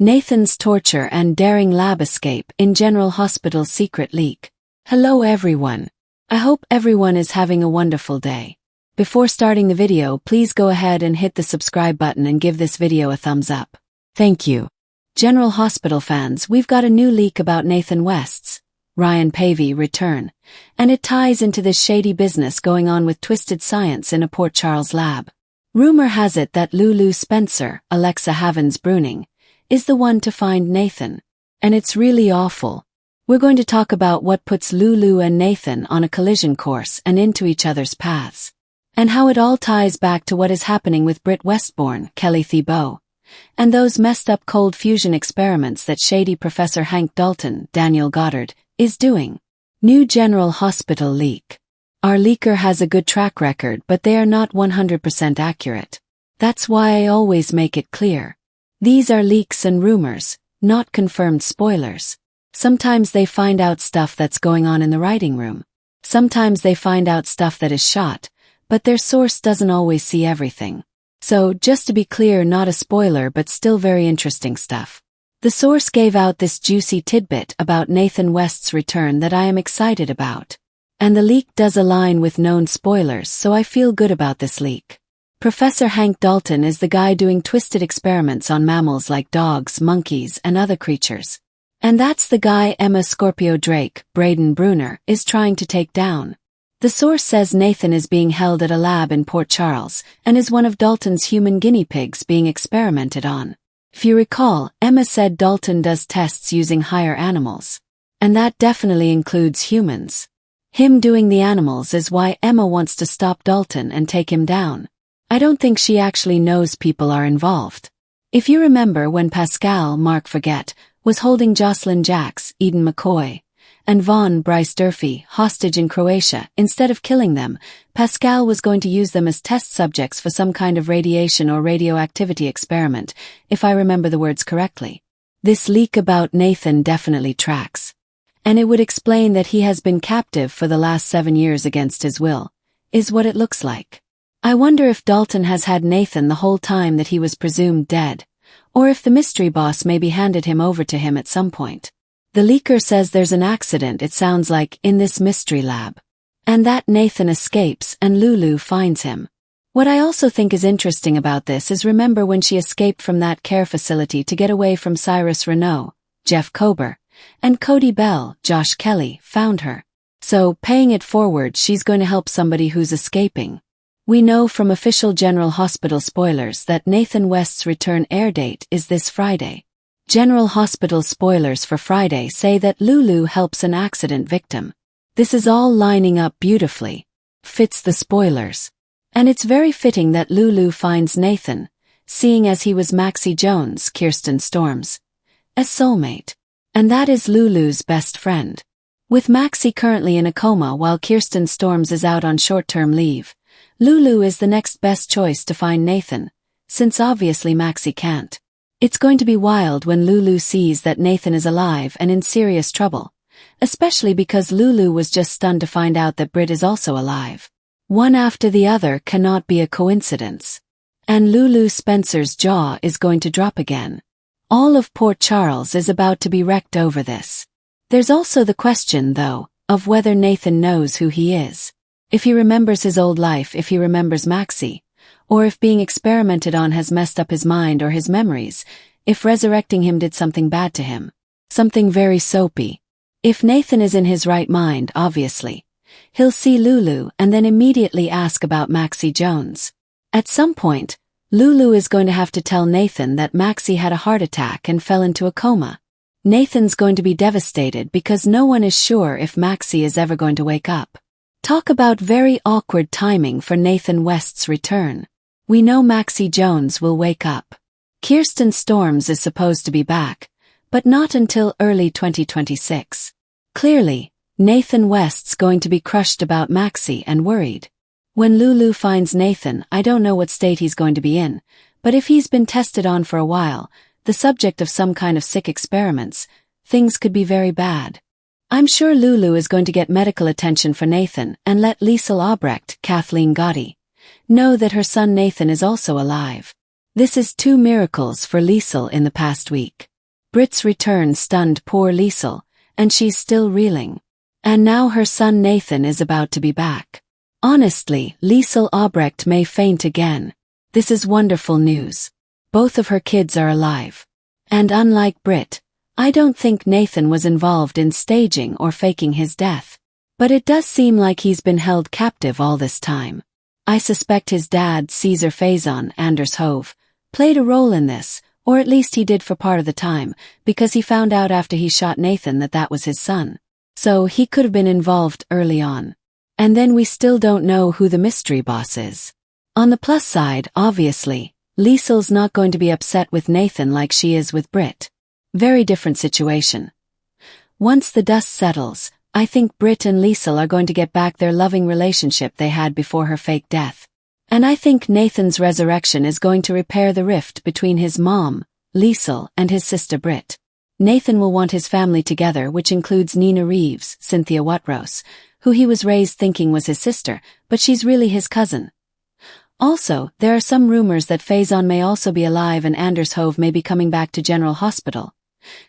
Nathan's torture and daring lab escape in General Hospital's secret leak. Hello everyone. I hope everyone is having a wonderful day. Before starting the video, please go ahead and hit the subscribe button and give this video a thumbs up. Thank you. General Hospital fans, we've got a new leak about Nathan West's, Ryan Pavey, return, and it ties into this shady business going on with twisted science in a Port Charles lab. Rumor has it that Lulu Spencer, Alexa Haven's Bruning, is the one to find Nathan. And it's really awful. We're going to talk about what puts Lulu and Nathan on a collision course and into each other's paths. And how it all ties back to what is happening with Britt Westbourne, Kelly Thibault, and those messed up cold fusion experiments that shady Professor Hank Dalton, Daniel Goddard, is doing. New General Hospital leak. Our leaker has a good track record, but they are not 100% accurate. That's why I always make it clear. These are leaks and rumors, not confirmed spoilers. Sometimes they find out stuff that's going on in the writing room. Sometimes they find out stuff that is shot, but their source doesn't always see everything. So, just to be clear, not a spoiler but still very interesting stuff. The source gave out this juicy tidbit about Nathan West's return that I am excited about. And the leak does align with known spoilers, so I feel good about this leak. Professor Hank Dalton is the guy doing twisted experiments on mammals like dogs, monkeys, and other creatures. And that's the guy Emma Scorpio Drake, Braden Bruner, is trying to take down. The source says Nathan is being held at a lab in Port Charles and is one of Dalton's human guinea pigs being experimented on. If you recall, Emma said Dalton does tests using higher animals. And that definitely includes humans. Him doing the animals is why Emma wants to stop Dalton and take him down. I don't think she actually knows people are involved. If you remember when Pascal, Mark Forget, was holding Jocelyn Jacks, Eden McCoy, and Vaughn Bryce Durfee hostage in Croatia, instead of killing them, Pascal was going to use them as test subjects for some kind of radiation or radioactivity experiment, if I remember the words correctly. This leak about Nathan definitely tracks. And it would explain that he has been captive for the last 7 years against his will, is what it looks like. I wonder if Dalton has had Nathan the whole time that he was presumed dead, or if the mystery boss maybe handed him over to him at some point. The leaker says there's an accident, it sounds like, in this mystery lab. And that Nathan escapes and Lulu finds him. What I also think is interesting about this is remember when she escaped from that care facility to get away from Cyrus Renault, Jeff Kober, and Cody Bell, Josh Kelly, found her. So, paying it forward, she's going to help somebody who's escaping. We know from official General Hospital spoilers that Nathan West's return air date is this Friday. General Hospital spoilers for Friday say that Lulu helps an accident victim. This is all lining up beautifully. Fits the spoilers. And it's very fitting that Lulu finds Nathan, seeing as he was Maxie Jones, Kirsten Storms' a soulmate. And that is Lulu's best friend. With Maxie currently in a coma while Kirsten Storms is out on short-term leave, Lulu is the next best choice to find Nathan, since obviously Maxie can't. It's going to be wild when Lulu sees that Nathan is alive and in serious trouble, especially because Lulu was just stunned to find out that Britt is also alive. One after the other cannot be a coincidence. And Lulu Spencer's jaw is going to drop again. All of Port Charles is about to be wrecked over this. There's also the question, though, of whether Nathan knows who he is. If he remembers his old life, if he remembers Maxie, or if being experimented on has messed up his mind or his memories, if resurrecting him did something bad to him. Something very soapy. If Nathan is in his right mind, obviously, he'll see Lulu and then immediately ask about Maxie Jones. At some point, Lulu is going to have to tell Nathan that Maxie had a heart attack and fell into a coma. Nathan's going to be devastated because no one is sure if Maxie is ever going to wake up. Talk about very awkward timing for Nathan West's return. We know Maxie Jones will wake up. Kirsten Storms is supposed to be back, but not until early 2026. Clearly, Nathan West's going to be crushed about Maxie and worried. When Lulu finds Nathan, I don't know what state he's going to be in, but if he's been tested on for a while, the subject of some kind of sick experiments, things could be very bad. I'm sure Lulu is going to get medical attention for Nathan and let Liesl Albrecht, Kathleen Gotti, know that her son Nathan is also alive. This is 2 miracles for Liesl in the past week. Britt's return stunned poor Liesel, and she's still reeling. And now her son Nathan is about to be back. Honestly, Liesel Albrecht may faint again. This is wonderful news. Both of her kids are alive. And unlike Britt, I don't think Nathan was involved in staging or faking his death. But it does seem like he's been held captive all this time. I suspect his dad, Caesar Faison Anders Hove, played a role in this, or at least he did for part of the time, because he found out after he shot Nathan that that was his son. So he could have been involved early on. And then we still don't know who the mystery boss is. On the plus side, obviously, Liesel's not going to be upset with Nathan like she is with Britt. Very different situation. Once the dust settles, I think Britt and Liesel are going to get back their loving relationship they had before her fake death. And I think Nathan's resurrection is going to repair the rift between his mom, Liesel, and his sister Britt. Nathan will want his family together, which includes Nina Reeves, Cynthia Watrous, who he was raised thinking was his sister, but she's really his cousin. Also, there are some rumors that Faison may also be alive and Anders Hove may be coming back to General Hospital.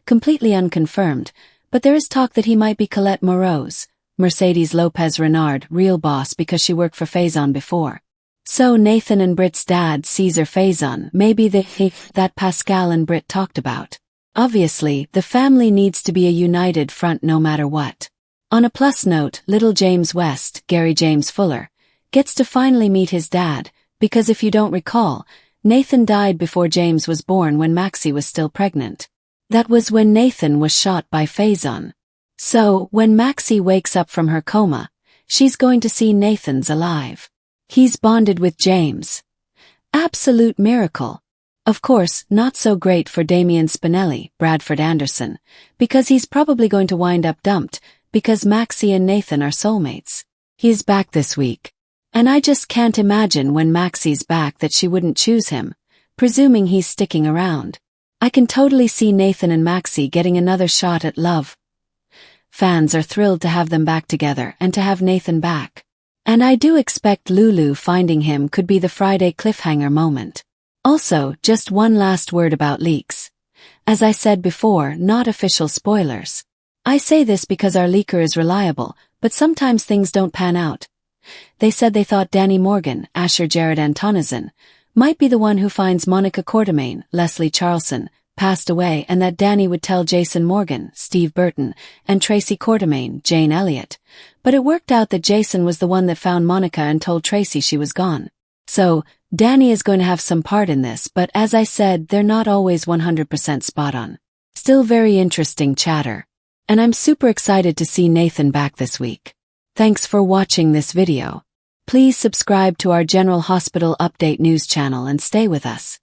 Completely unconfirmed, but there is talk that he might be Colette Moreau's, Mercedes Lopez Renard, real boss because she worked for Faison before. So Nathan and Britt's dad, Caesar Faison, may be the that Pascal and Britt talked about. Obviously, the family needs to be a united front no matter what. On a plus note, little James West, Gary James Fuller, gets to finally meet his dad, because if you don't recall, Nathan died before James was born when Maxie was still pregnant. That was when Nathan was shot by Faison. So, when Maxie wakes up from her coma, she's going to see Nathan's alive. He's bonded with James. Absolute miracle. Of course, not so great for Damien Spinelli, Bradford Anderson, because he's probably going to wind up dumped, because Maxie and Nathan are soulmates. He's back this week. And I just can't imagine when Maxie's back that she wouldn't choose him, presuming he's sticking around. I can totally see Nathan and Maxie getting another shot at love. Fans are thrilled to have them back together and to have Nathan back. And I do expect Lulu finding him could be the Friday cliffhanger moment. Also, just one last word about leaks. As I said before, not official spoilers. I say this because our leaker is reliable, but sometimes things don't pan out. They said they thought Danny Morgan, Asher Jared Antonison, might be the one who finds Monica Quartermaine, Leslie Charlson, passed away, and that Danny would tell Jason Morgan, Steve Burton, and Tracy Quartermaine, Jane Elliott. But it worked out that Jason was the one that found Monica and told Tracy she was gone. So, Danny is going to have some part in this, but as I said, they're not always 100% spot on. Still very interesting chatter. And I'm super excited to see Nathan back this week. Thanks for watching this video. Please subscribe to our General Hospital Update news channel and stay with us.